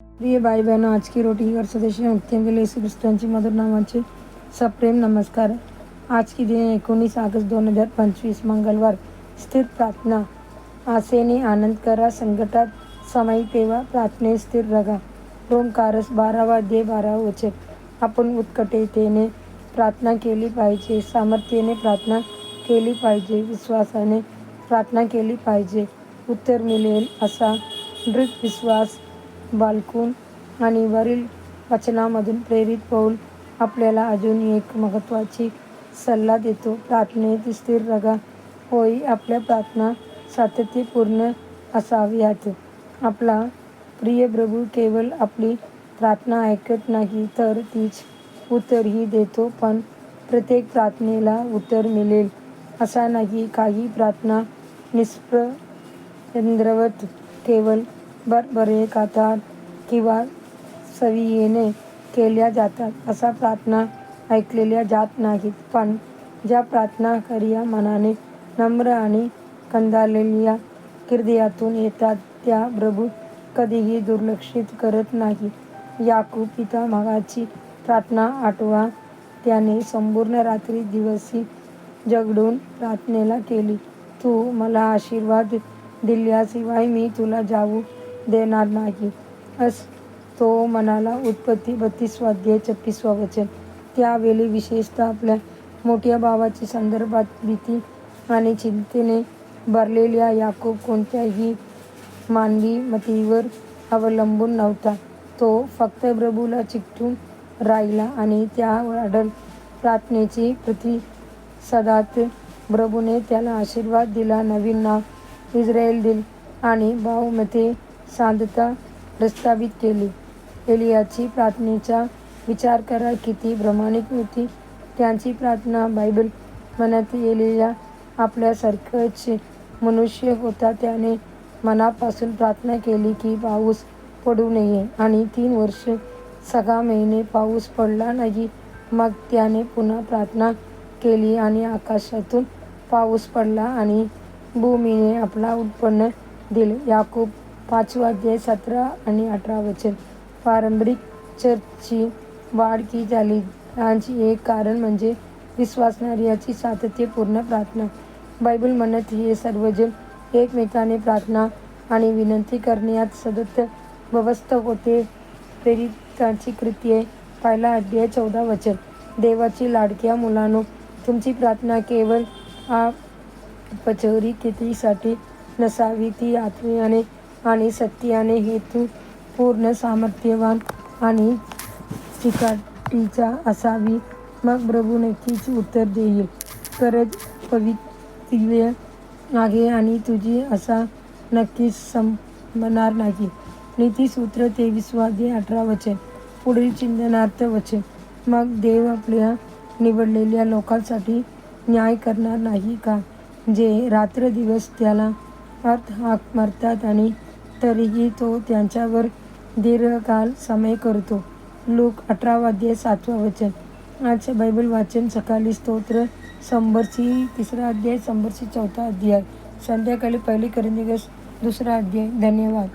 प्रिय भाई बहनों, आज की रोटी और सदस्य मुक्तियों के लिए यीशु ख्रिस्तांची मधुर नावाचे सप्रेम नमस्कार. आज की दिन 19 ऑगस्ट 2025 मंगळवार. स्थिर प्रार्थना. आशेने आनंद करा, संकटात सामायिक ठेवा, प्रार्थनेत स्थिर रहा. रोमकारस 12 अध्याय 12 वचन. आपण उत्कटतेने प्रार्थना केली पाहिजे, सामर्थ्याने प्रार्थना केली पाहिजे, विश्वासाने प्रार्थना केली पाहिजे. उत्तर मिळेल असा दृढ विश्वास बाळगून आणि वरील वचनामधून प्रेरित पौल आपल्याला अजून एक महत्त्वाची सल्ला देतो. प्रार्थनेत स्थिर रहा. होय, आपल्या प्रार्थना सातत्यपूर्ण असाव्यात. आपला प्रिय प्रभू केवळ आपली प्रार्थना ऐकत नाही, तर तीच उत्तरही देतो. पण प्रत्येक प्रार्थनेला उत्तर मिळेल असा नाही. काही प्रार्थना निष्प्रयत्नवत केवळ बरबरे खातात किंवा सवयीने केल्या जातात. अशा प्रार्थना ऐकल्या जात नाहीत. पण ज्या प्रार्थना खऱ्या मनाने, नम्र आणि खंदाळलेल्या हृदयातून येतात, त्या प्रभू कधीही दुर्लक्षित करत नाही. याकूब पितामहाची प्रार्थना आठवा. त्याने संपूर्ण रात्री दिवसी झगडून प्रार्थना केली. तू मला आशीर्वाद दिल्याशिवाय मी तुला जाऊ देणार नाही, असं तो म्हणाला. उत्पत्ती 32 अध्याय 36 वचन. त्यावेळी विशेषतः आपल्या मोठ्या भावाच्या संदर्भात भीती आणि चिंतेने भरलेला याकूब कोणत्याही मानवी मतीवर अवलंबून नव्हता. तो फक्त प्रभूला चिकटून राहिला आणि त्या अढळ प्रार्थनेची प्रतिसादात प्रभूने त्याला आशीर्वाद दिला, नवीन नाव इस्रायल दिले आणि भावांमध्ये शांतता प्रस्थापित केली. एलियाची प्रार्थनेचा विचार करा, किती प्रामाणिक होती त्याची प्रार्थना. बायबल म्हणते एलिया आपल्यासारखाच मनुष्य होता. त्याने मनापासून प्रार्थना केली की पाऊस पडू नये आणि 3 वर्षे 6 महिने पाऊस पडला नाही. मग त्याने पुन्हा प्रार्थना केली आणि आकाशातून पाऊस पडला आणि भूमीने आपला उत्पन्न दिले. याकूब 5 अध्याय 17 आणि 18 वचन. पारंपरिक चर्चची वाढ की झाली याचे एक कारण म्हणजे विश्वासणाऱ्यांची सातत्यपूर्ण प्रार्थना. बायबल म्हणते हे सर्वजण एकमेकांना प्रार्थना आणि विनंती करण्यात सतत व्यस्त होते. प्रेरितांची कृत्ये 1 अध्याय 14 वचन. देवाची लाडक्या मुलांनो, तुमची प्रार्थना केवळ औपचारिकतेसाठी नसावी, ती आत्म्याने आणि सत्याने हेतुपूर्ण, सामर्थ्यवान आणि चिकाटीची असावी. मग प्रभू नक्कीच उत्तर देईल. गरज पवित्र्य आहे आणि तुझी आशा नक्कीच संपणार नाही. नीतिसूत्र 23 अध्याय 18 वचन. पुढील चिंतनार्थ वचन. मग देव आपल्या निवडलेल्या लोकांसाठी न्याय करणार नाही का, जे रात्रंदिवस त्याला हाक मारतात आणि तरीही तो त्यांच्यावर दीर्घकाल समय करतो. लूक 18 अध्याय 7 वचन. आजचे बायबल वाचन. सकाळी स्तोत्र शंभरची 3 अध्याय, शंभरची 4 अध्याय. संध्याकाळी 1 कोरिन्थियस 2 अध्याय. धन्यवाद.